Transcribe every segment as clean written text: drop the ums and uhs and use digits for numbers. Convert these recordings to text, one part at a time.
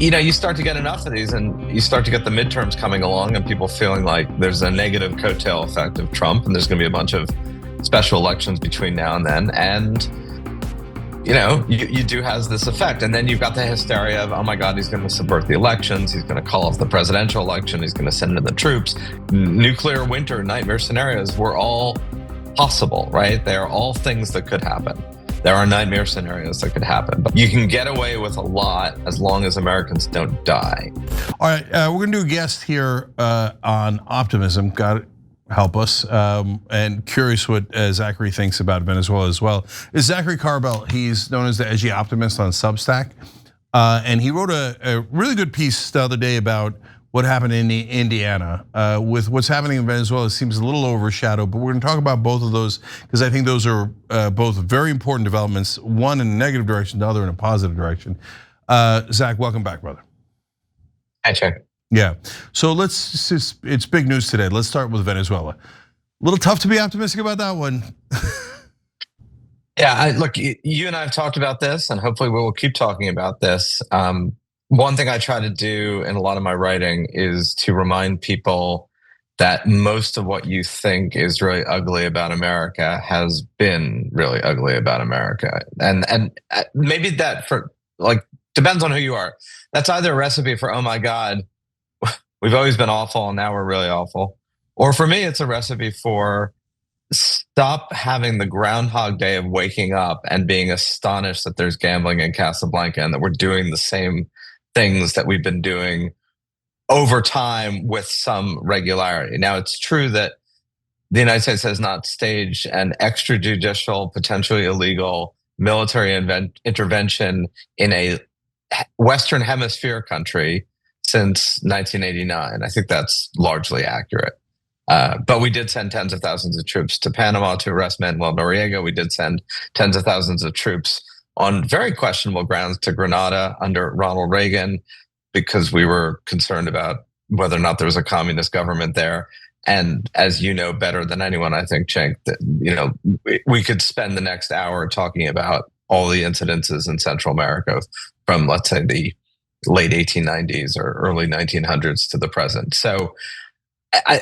you start to get enough of these and you start to get the midterms coming along and people feeling like there's a negative coattail effect of Trump and there's going to be a bunch of special elections between now and then. And, you do has this effect. And then you've got the hysteria of, oh my God, he's going to subvert the elections. He's going to call off the presidential election. He's going to send in the troops. Nuclear winter nightmare scenarios were all possible, right? They are all things that could happen. There are nightmare scenarios that could happen, but you can get away with a lot as long as Americans don't die. All right, we're gonna do a guest here on optimism. God help us, and curious what Zachary thinks about Venezuela as well. Is Zachary Karabell? He's known as the edgy optimist on Substack, and he wrote a really good piece the other day about what happened in Indiana. With what's happening in Venezuela, it seems a little overshadowed, but we're gonna talk about both of those because I think those are both very important developments, one in a negative direction, the other in a positive direction. Zach, welcome back, brother. Hi, Chuck. Yeah, so it's big news today. Let's start with Venezuela. A little tough to be optimistic about that one. Yeah, look, you and I have talked about this and hopefully we will keep talking about this. One thing I try to do in a lot of my writing is to remind people that most of what you think is really ugly about America has been really ugly about America. And maybe that depends on who you are. That's either a recipe for, oh my God, we've always been awful and now we're really awful. Or for me, it's a recipe for stop having the Groundhog Day of waking up and being astonished that there's gambling in Casablanca and that we're doing the same things that we've been doing over time with some regularity. Now, it's true that the United States has not staged an extrajudicial, potentially illegal military intervention in a Western Hemisphere country since 1989. I think that's largely accurate. But we did send tens of thousands of troops to Panama to arrest Manuel Noriega. We did send tens of thousands of troops on very questionable grounds to Grenada under Ronald Reagan because we were concerned about whether or not there was a communist government there. And as you know better than anyone, I think, Cenk, that we could spend the next hour talking about all the incidences in Central America from, let's say, the late 1890s or early 1900s to the present. So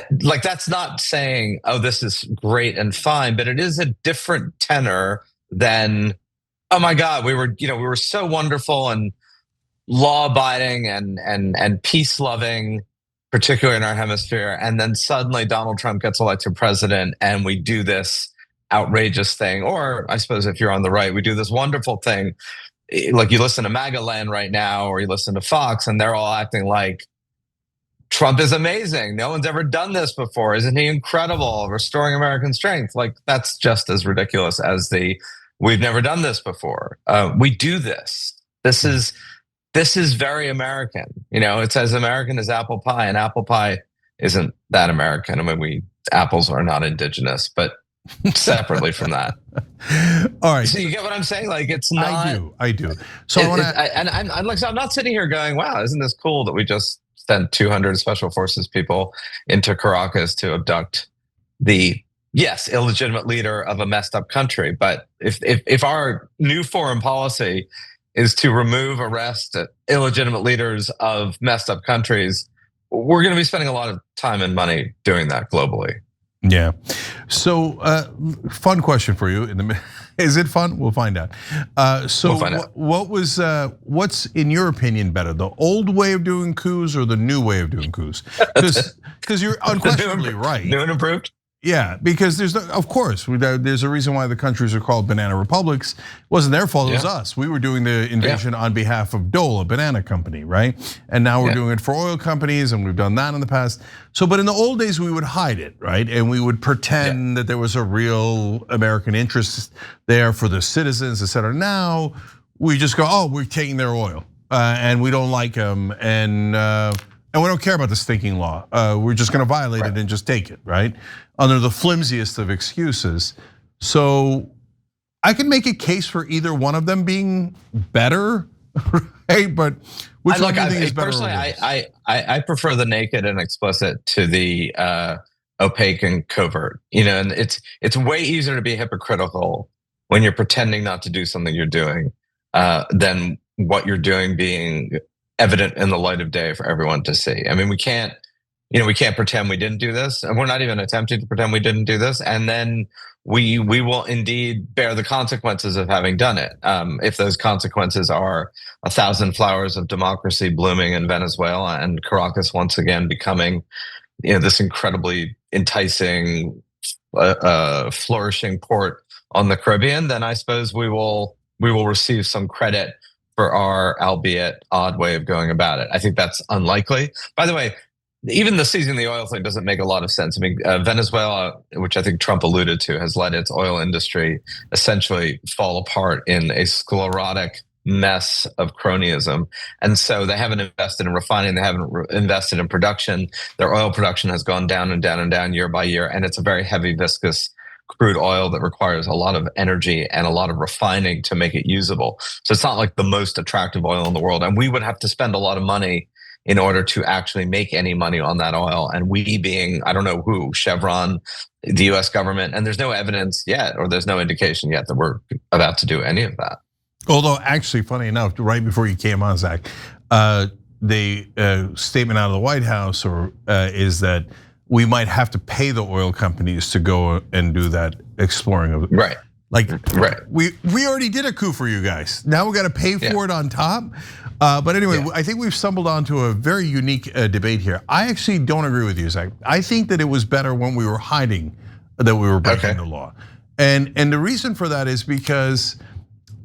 that's not saying, oh, this is great and fine, but it is a different tenor than, oh my God, we were so wonderful and law-abiding and peace-loving, particularly in our hemisphere, and then suddenly Donald Trump gets elected president and we do this outrageous thing. Or I suppose if you're on the right, we do this wonderful thing. Like you listen to MAGA Land right now, or you listen to Fox, and they're all acting like Trump is amazing. No one's ever done this before. Isn't he incredible? Restoring American strength. Like that's just as ridiculous as we've never done this before. We do this. This is very American. It's as American as apple pie, and apple pie isn't that American. I mean, apples are not indigenous, but separately from that. All right. So you get what I'm saying? Like it's not. I do. So I'm not sitting here going, wow, isn't this cool that we just sent 200 special forces people into Caracas to abduct the illegitimate leader of a messed up country. But if our new foreign policy is to remove, arrest illegitimate leaders of messed up countries, we're going to be spending a lot of time and money doing that globally. Yeah. So, fun question for you. Is it fun? We'll find out. What's in your opinion better, the old way of doing coups or the new way of doing coups? Because you're unquestionably right. New and improved. Yeah, because there's a reason why the countries are called banana republics. It wasn't their fault, it was us. We were doing the invasion on behalf of Dole, a banana company, right? And now we're doing it for oil companies, and we've done that in the past. So, but in the old days, we would hide it, right? And we would pretend that there was a real American interest there for the citizens, et cetera. Now, we just go, oh, we're taking their oil, and we don't like them, and we don't care about the stinking law. We're just gonna violate it and just take it, right? Under the flimsiest of excuses. So I can make a case for either one of them being better, right? But which one do you think is better? Personally, I prefer the naked and explicit to the opaque and covert. And it's way easier to be hypocritical when you're pretending not to do something you're doing than what you're doing being evident in the light of day for everyone to see. I mean, we can't pretend we didn't do this, and we're not even attempting to pretend we didn't do this. And then we will indeed bear the consequences of having done it. If those consequences are 1,000 flowers of democracy blooming in Venezuela and Caracas once again becoming, this incredibly enticing, flourishing port on the Caribbean, then I suppose we will receive some credit for our albeit odd way of going about it. I think that's unlikely. By the way, even the seizing the oil thing doesn't make a lot of sense. I mean, Venezuela, which I think Trump alluded to, has let its oil industry essentially fall apart in a sclerotic mess of cronyism. And so they haven't invested in refining, they haven't invested in production. Their oil production has gone down and down and down year by year, and it's a very heavy, viscous crude oil that requires a lot of energy and a lot of refining to make it usable. So it's not like the most attractive oil in the world. And we would have to spend a lot of money in order to actually make any money on that oil. And we being, I don't know who, Chevron, the US government, and there's no evidence yet, or there's no indication yet that we're about to do any of that. Although actually, funny enough, right before you came on, Zach, the statement out of the White House is that we might have to pay the oil companies to go and do that exploring of it. Right. Right. We already did a coup for you guys. Now we got to pay for it on top. But anyway, I think we've stumbled onto a very unique debate here. I actually don't agree with you, Zach. I think that it was better when we were hiding that we were breaking the law. And the reason for that is because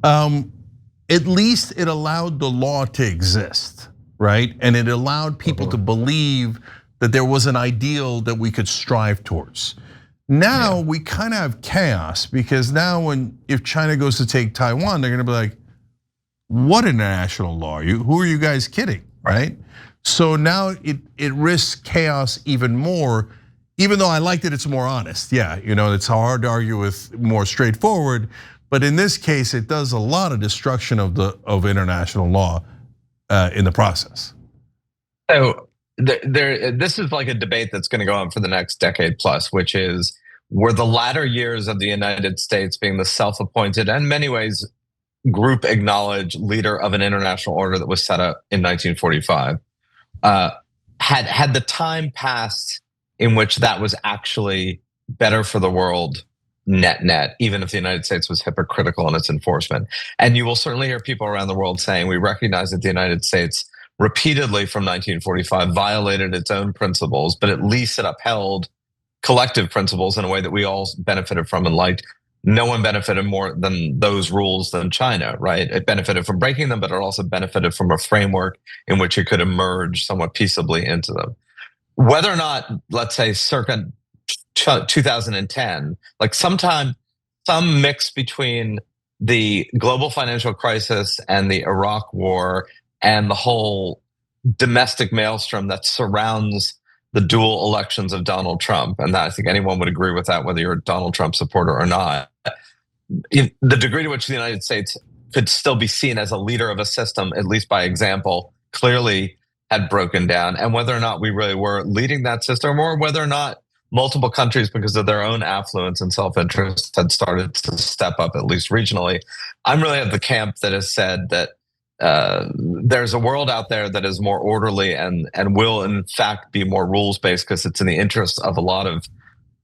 at least it allowed the law to exist, right? And it allowed people to believe that there was an ideal that we could strive towards. Now we kind of have chaos, because now if China goes to take Taiwan, they're gonna be like, what international law? Who are you guys kidding, right? So now it risks chaos even more, even though I like that it's more honest. Yeah, it's hard to argue with more straightforward, but in this case, it does a lot of destruction of international law in the process. So this is like a debate that's going to go on for the next decade plus, which is, were the latter years of the United States being the self-appointed and in many ways group acknowledged leader of an international order that was set up in 1945, had the time passed in which that was actually better for the world net, even if the United States was hypocritical in its enforcement? And you will certainly hear people around the world saying, we recognize that the United States repeatedly from 1945 violated its own principles, but at least it upheld collective principles in a way that we all benefited from and liked. No one benefited more than those rules than China, right? It benefited from breaking them, but it also benefited from a framework in which it could emerge somewhat peaceably into them. Whether or not, let's say, circa 2010, like some mix between the global financial crisis and the Iraq war and the whole domestic maelstrom that surrounds the dual elections of Donald Trump, and that I think anyone would agree with that, whether you're a Donald Trump supporter or not. The degree to which the United States could still be seen as a leader of a system, at least by example, clearly had broken down, and whether or not we really were leading that system, or whether or not multiple countries, because of their own affluence and self-interest, had started to step up, at least regionally. I'm really of the camp that has said that there's a world out there that is more orderly and will in fact be more rules-based, because it's in the interest of a lot of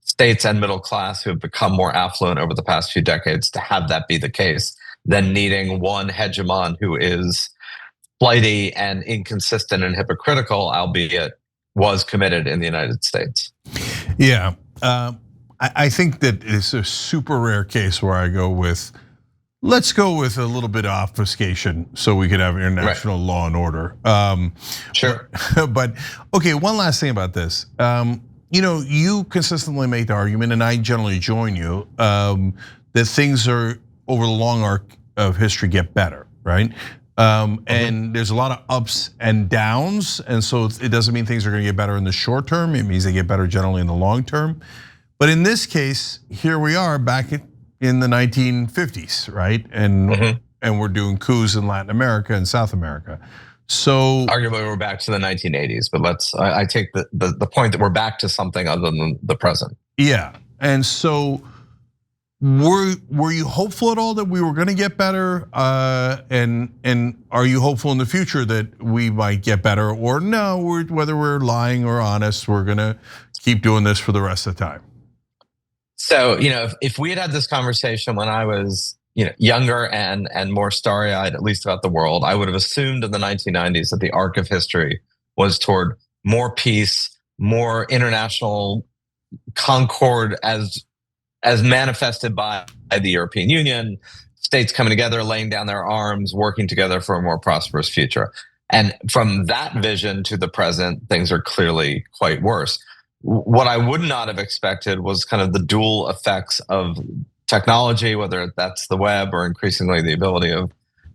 states and middle class who have become more affluent over the past few decades to have that be the case, than needing one hegemon who is flighty and inconsistent and hypocritical, albeit was committed in the United States. Yeah, I think that it's a super rare case where I go with, let's go with a little bit of obfuscation so we could have international law and order. Sure. But okay, one last thing about this. You consistently make the argument, and I generally join you, that things are, over the long arc of history, get better, right? And there's a lot of ups and downs, and so it doesn't mean things are gonna get better in the short term. It means they get better generally in the long term. But in this case, here we are back in the 1950s, right? And we're doing coups in Latin America and South America. So arguably we're back to the 1980s, but I take the point that we're back to something other than the present. Yeah, and so Were you hopeful at all that we were going to get better? And are you hopeful in the future that we might get better? Or no, whether we're lying or honest, we're going to keep doing this for the rest of the time? So, if we had this conversation when I was, younger and more starry-eyed, at least about the world, I would have assumed in the 1990s that the arc of history was toward more peace, more international concord as manifested by the European Union, states coming together, laying down their arms, working together for a more prosperous future. And from that vision to the present, things are clearly quite worse. What I would not have expected was kind of the dual effects of technology, whether that's the web or increasingly the ability of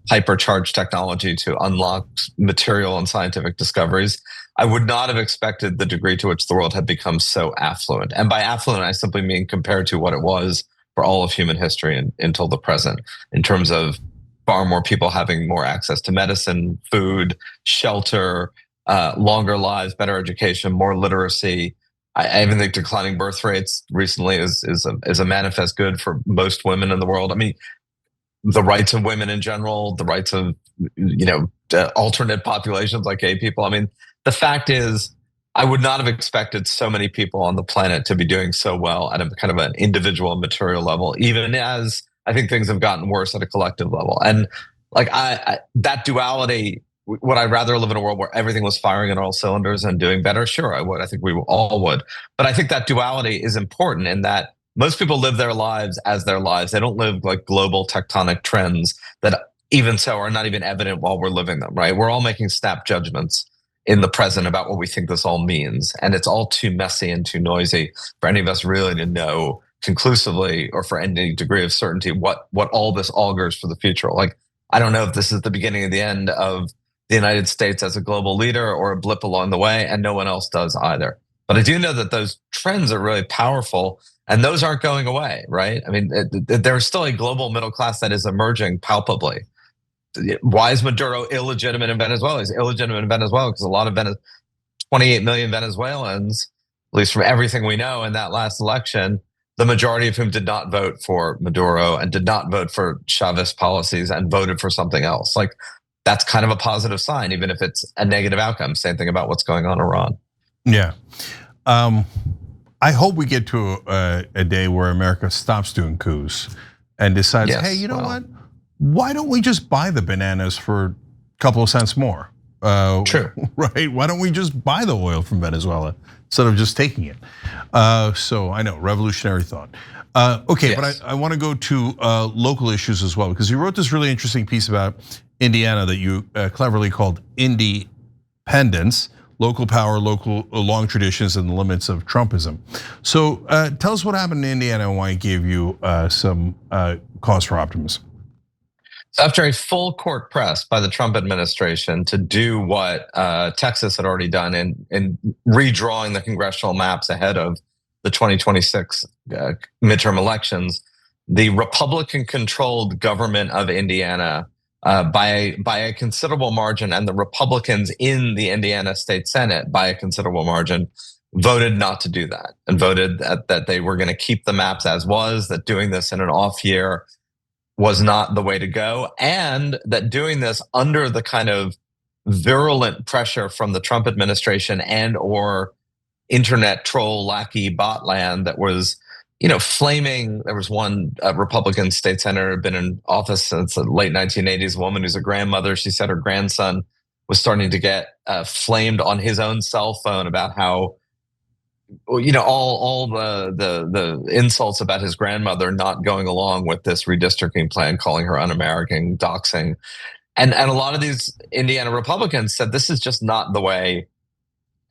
hypercharged technology to unlock material and scientific discoveries. I would not have expected the degree to which the world had become so affluent. And by affluent, I simply mean compared to what it was for all of human history until the present, in terms of far more people having more access to medicine, food, shelter, longer lives, better education, more literacy. I even think declining birth rates recently is a manifest good for most women in the world. I mean, the rights of women in general, the rights of alternate populations like gay people. I mean, the fact is, I would not have expected so many people on the planet to be doing so well at a kind of an individual material level, even as I think things have gotten worse at a collective level. And like that duality, would I rather live in a world where everything was firing on all cylinders and doing better? Sure, I would. I think we all would. But I think that duality is important in that most people live their lives as their lives. They don't live like global tectonic trends that even so are not even evident while we're living them, right? We're all making snap judgments in the present about what we think this all means. And it's all too messy and too noisy for any of us really to know conclusively or for any degree of certainty what all this augurs for the future. Like, I don't know if this is the beginning of the end of the United States as a global leader or a blip along the way, and no one else does either. But I do know that those trends are really powerful, and those aren't going away, right? I mean, there's still a global middle class that is emerging palpably. Why is Maduro illegitimate in Venezuela? He's illegitimate in Venezuela because a lot of 28 million Venezuelans, at least from everything we know in that last election, the majority of whom did not vote for Maduro and did not vote for Chavez policies and voted for something else. Like, that's kind of a positive sign, even if it's a negative outcome. Same thing about what's going on in Iran. Yeah. I hope we get to a day where America stops doing coups and decides, hey, you know what? Why don't we just buy the bananas for a couple of cents more? True. Right? Why don't we just buy the oil from Venezuela instead of just taking it? So I know, revolutionary thought. Okay, yes. But I want to go to local issues as well, because you wrote this really interesting piece about Indiana that you cleverly called Independence, local power, local long traditions, and the limits of Trumpism. So tell us what happened in Indiana and why it gave you some cause for optimism. So after a full court press by the Trump administration to do what Texas had already done in redrawing the congressional maps ahead of the 2026 midterm elections, the Republican-controlled government of Indiana, by a considerable margin, and the Republicans in the Indiana State Senate by a considerable margin, voted not to do that and voted that they were going to keep the maps as was, that doing this in an off year was not the way to go, and that doing this under the kind of virulent pressure from the Trump administration and or internet troll lackey bot land that was, flaming. There was one Republican state senator had been in office since the late 1980s, a woman who's a grandmother. She said her grandson was starting to get flamed on his own cell phone about how, all the insults about his grandmother not going along with this redistricting plan, calling her un-American, doxing. And a lot of these Indiana Republicans said this is just not the way,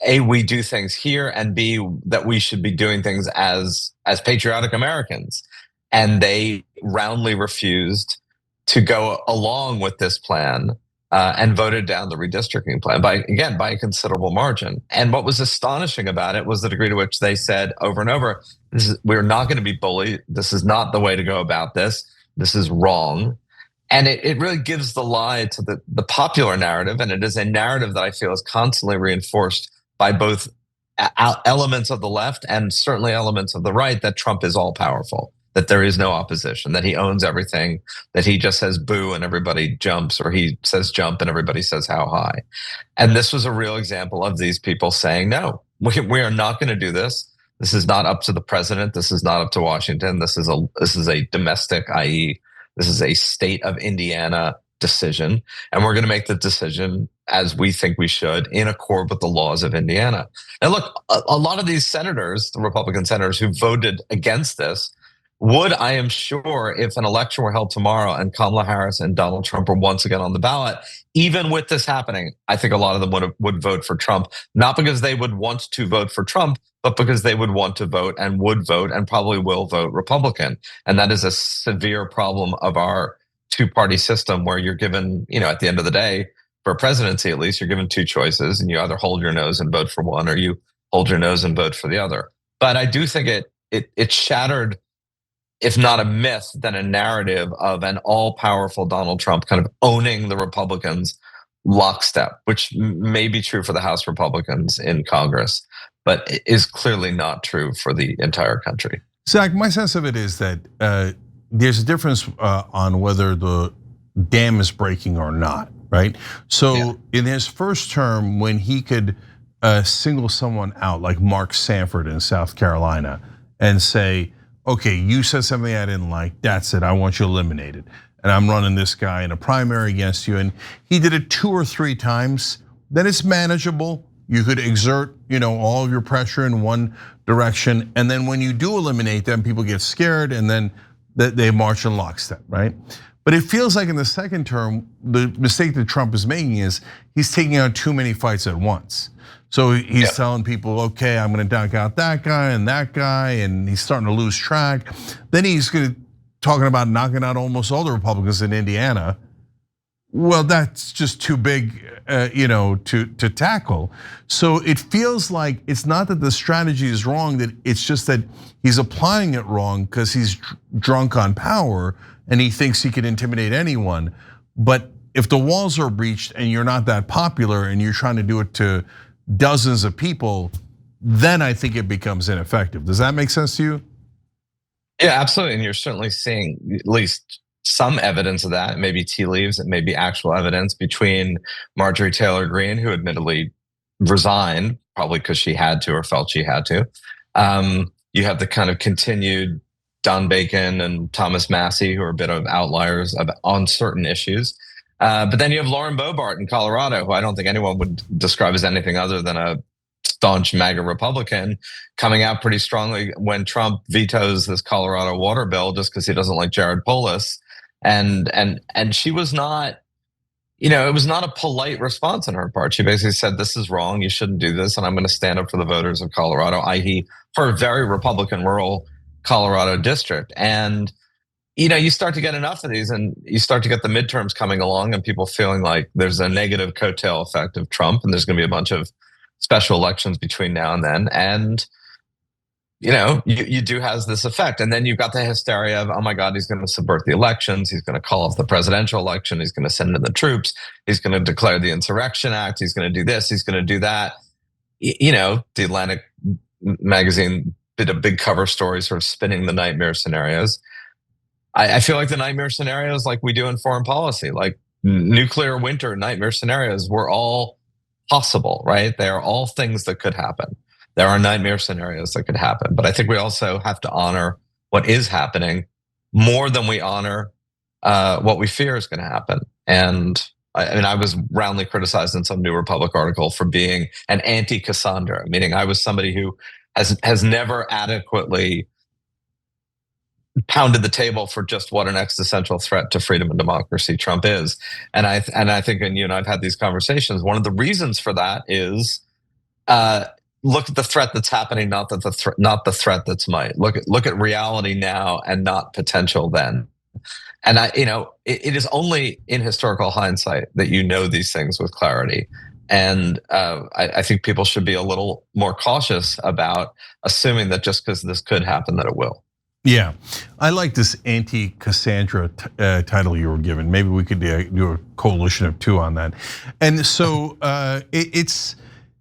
A, we do things here, and B, that we should be doing things as patriotic Americans. And they roundly refused to go along with this plan and voted down the redistricting plan by a considerable margin. And what was astonishing about it was the degree to which they said over and over, we're not going to be bullied. This is not the way to go about this. This is wrong. And it really gives the lie to the popular narrative. And it is a narrative that I feel is constantly reinforced by both elements of the left and certainly elements of the right, that Trump is all powerful, that there is no opposition, that he owns everything, that he just says boo and everybody jumps, or he says jump and everybody says how high. And this was a real example of these people saying, no, we are not going to do this. This is not up to the president. This is not up to Washington. This is a domestic, i.e., this is a state of Indiana decision, and we're going to make the decision as we think we should in accord with the laws of Indiana. And look, a lot of these senators, the Republican senators who voted against this, would, I am sure, if an election were held tomorrow and Kamala Harris and Donald Trump were once again on the ballot, even with this happening, I think a lot of them would vote for Trump, not because they would want to vote for Trump, but because they would want to vote and would vote and probably will vote Republican. And that is a severe problem of our two-party system, where you're given, at the end of the day, for a presidency at least, you're given two choices, and you either hold your nose and vote for one, or you hold your nose and vote for the other. But I do think it shattered, if not a myth, then a narrative of an all-powerful Donald Trump kind of owning the Republicans lockstep, which may be true for the House Republicans in Congress, but is clearly not true for the entire country. Zach, my sense of it is that there's a difference on whether the dam is breaking or not, right? So in his first term, when he could single someone out, like Mark Sanford in South Carolina, and say, okay, you said something I didn't like, that's it, I want you eliminated. And I'm running this guy in a primary against you. And he did it 2 or 3 times, then it's manageable. You could exert, all of your pressure in one direction. And then when you do eliminate them, people get scared and then they march in lockstep, right? But it feels like in the second term, the mistake that Trump is making is he's taking out too many fights at once. So he's telling people, okay, I'm going to knock out that guy, and he's starting to lose track. Then he's talking about knocking out almost all the Republicans in Indiana. Well, that's just too big, to tackle. So it feels like it's not that the strategy is wrong, that it's just that he's applying it wrong because he's drunk on power and he thinks he can intimidate anyone. But if the walls are breached and you're not that popular and you're trying to do it to dozens of people, then I think it becomes ineffective. Does that make sense to you? Yeah, absolutely. And you're certainly seeing at least some evidence of that, maybe tea leaves, it may be actual evidence between Marjorie Taylor Greene, who admittedly resigned, probably because she had to or felt she had to. You have the kind of continued Don Bacon and Thomas Massie, who are a bit of outliers on certain issues. But then you have Lauren Boebert in Colorado, who I don't think anyone would describe as anything other than a staunch MAGA Republican, coming out pretty strongly when Trump vetoes this Colorado water bill just because he doesn't like Jared Polis. And she was not, it was not a polite response on her part. She basically said, this is wrong, you shouldn't do this, and I'm going to stand up for the voters of Colorado, i.e. her very Republican rural Colorado district. And you start to get enough of these, and you start to get the midterms coming along, and people feeling like there's a negative coattail effect of Trump, and there's going to be a bunch of special elections between now and then. And you do have this effect, and then you've got the hysteria of, oh my God, he's going to subvert the elections, he's going to call off the presidential election, he's going to send in the troops, he's going to declare the Insurrection Act, he's going to do this, he's going to do that. The Atlantic magazine did a big cover story, sort of spinning the nightmare scenarios. I feel like the nightmare scenarios, like we do in foreign policy, like nuclear winter nightmare scenarios, were all possible, right? They are all things that could happen. There are nightmare scenarios that could happen, but I think we also have to honor what is happening more than we honor what we fear is going to happen. And I was roundly criticized in some New Republic article for being an anti-Cassandra, meaning I was somebody who has never adequately pounded the table for just what an existential threat to freedom and democracy Trump is. And I think, and you and I've had these conversations, one of the reasons for that is look at the threat that's happening, not the threat that's might. Look at reality now and not potential then. And it is only in historical hindsight that these things with clarity. And I think people should be a little more cautious about assuming that just because this could happen, that it will. Yeah, I like this anti-Cassandra title you were given. Maybe we could do a coalition of 2 on that. And so it's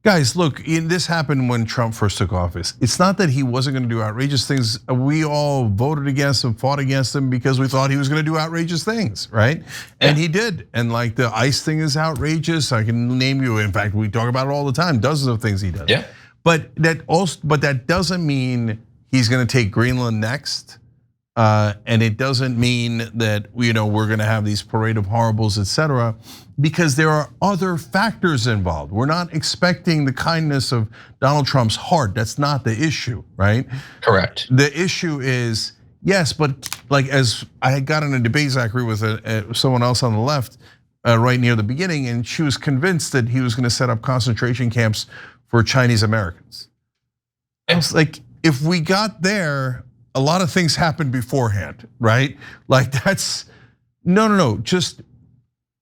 Guys, look, this happened when Trump first took office. It's not that he wasn't going to do outrageous things. We all voted against him, fought against him because we thought he was going to do outrageous things, right? Yeah. And he did. And like the ICE thing is outrageous. I can name you. In fact, we talk about it all the time. Dozens of things he does. Yeah. But that doesn't mean he's going to take Greenland next. And it doesn't mean that we're going to have these parade of horribles, etc., because there are other factors involved. We're not expecting the kindness of Donald Trump's heart. That's not the issue, right? Correct. The issue is, yes, but like as I had got in a debate, Zachary, with someone else on the left right near the beginning, and she was convinced that he was going to set up concentration camps for Chinese Americans. I was like, if we got there, a lot of things happened beforehand, right? Like that's, no, just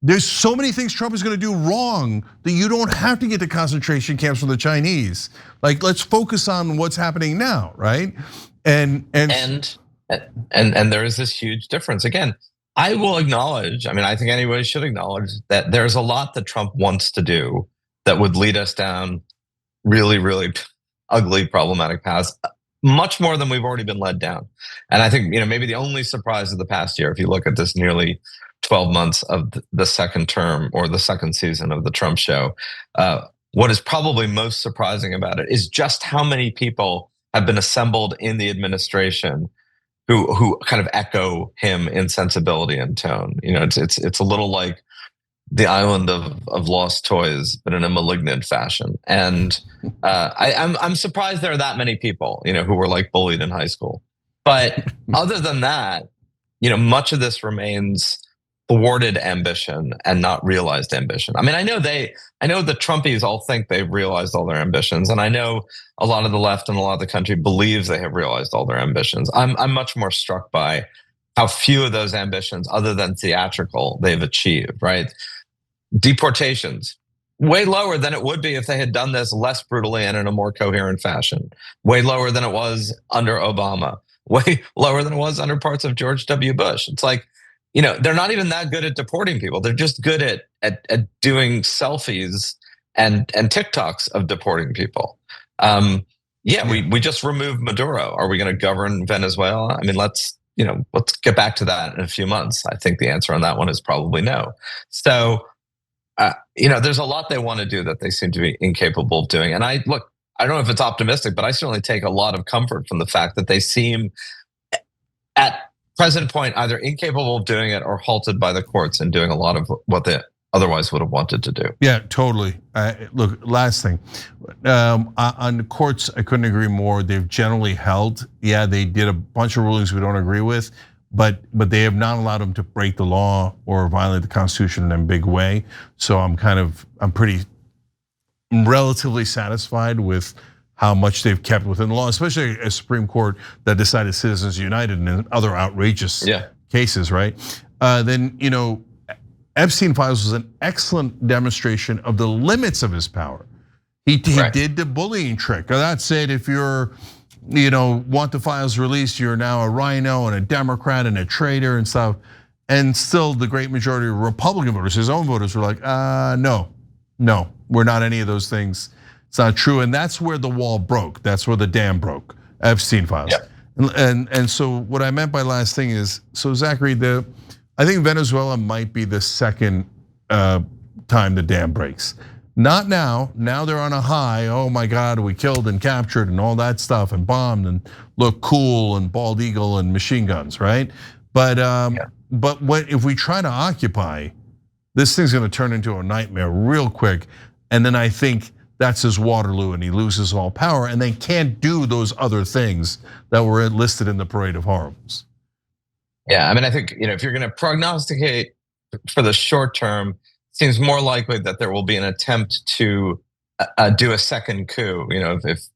there's so many things Trump is gonna do wrong that you don't have to get to concentration camps for the Chinese. Like let's focus on what's happening now, right? And there is this huge difference. Again, I will acknowledge, I think anybody should acknowledge that there's a lot that Trump wants to do that would lead us down really, really ugly, problematic paths. Much more than we've already been led down. And I think, maybe the only surprise of the past year, if you look at this nearly 12 months of the second term or the second season of the Trump show, what is probably most surprising about it is just how many people have been assembled in the administration who kind of echo him in sensibility and tone. It's a little like the island of lost toys, but in a malignant fashion. And I'm surprised there are that many people, who were like bullied in high school. But other than that, much of this remains thwarted ambition and not realized ambition. I know the Trumpies all think they've realized all their ambitions, and I know a lot of the left and a lot of the country believes they have realized all their ambitions. I'm much more struck by how few of those ambitions, other than theatrical, they've achieved, right? Deportations, way lower than it would be if they had done this less brutally and in a more coherent fashion. Way lower than it was under Obama. Way lower than it was under parts of George W. Bush. It's like, they're not even that good at deporting people. They're just good at doing selfies and TikToks of deporting people. We just removed Maduro. Are we going to govern Venezuela? Let's get back to that in a few months. I think the answer on that one is probably no. So, there's a lot they want to do that they seem to be incapable of doing. And I don't know if it's optimistic, but I certainly take a lot of comfort from the fact that they seem at present point either incapable of doing it or halted by the courts in doing a lot of what they otherwise would have wanted to do. Yeah, totally. Look, last thing. On the courts, I couldn't agree more. They've generally held. Yeah, they did a bunch of rulings we don't agree with, but they have not allowed them to break the law or violate the Constitution in a big way. So I'm relatively satisfied with how much they've kept within the law, especially a Supreme Court that decided Citizens United and other outrageous cases, right? Then, Epstein Files was an excellent demonstration of the limits of his power. He did the bullying trick. That's it. If you're, want the files released, you're now a rhino and a Democrat and a traitor and stuff. And still the great majority of Republican voters, his own voters, were like, no, we're not any of those things. It's not true. And that's where the wall broke. That's where the dam broke, Epstein Files. Yep. And so what I meant by last thing is, so Zachary, I think Venezuela might be the second time the dam breaks. Not now. Now they're on a high. Oh my God, we killed and captured and all that stuff and bombed and look cool and bald eagle and machine guns, right? But if we try to occupy, this thing's going to turn into a nightmare real quick. And then I think that's his Waterloo and he loses all power and they can't do those other things that were listed in the parade of horribles. Yeah, I think, if you're going to prognosticate for the short term, it seems more likely that there will be an attempt to do a second coup. If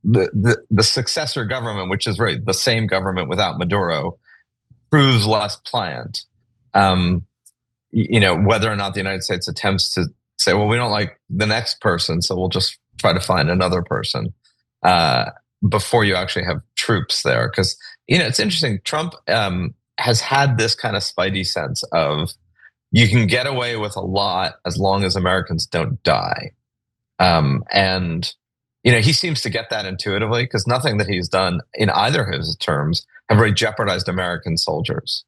the successor government, which is really the same government without Maduro, proves less pliant, whether or not the United States attempts to say, well, we don't like the next person, so we'll just try to find another person before you actually have troops there. Because, it's interesting, Trump has had this kind of spidey sense of you can get away with a lot as long as Americans don't die. And he seems to get that intuitively, because nothing that he's done in either of his terms have really jeopardized American soldiers,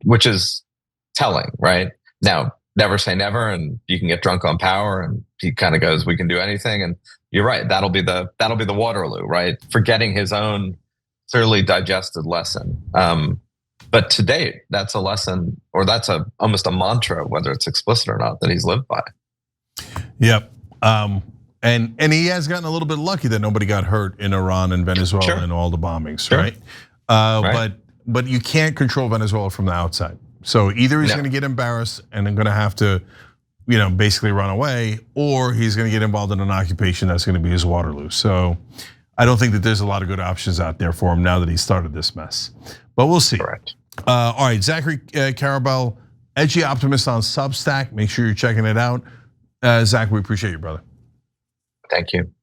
which is telling, right? Now, never say never, and you can get drunk on power, and he kind of goes, we can do anything. And you're right, that'll be the Waterloo, right? Forgetting his own clearly digested lesson. But to date, that's a lesson, or that's almost a mantra, whether it's explicit or not, that he's lived by. Yep. And he has gotten a little bit lucky that nobody got hurt in Iran and Venezuela and all the bombings, right? But you can't control Venezuela from the outside. So either he's going to get embarrassed and then going to have to, basically run away, or he's going to get involved in an occupation that's going to be his Waterloo. So I don't think that there's a lot of good options out there for him now that he started this mess. But we'll see. Correct. All right, Zachary Karabell, Edgy Optimist on Substack. Make sure you're checking it out. Zach, we appreciate you, brother. Thank you.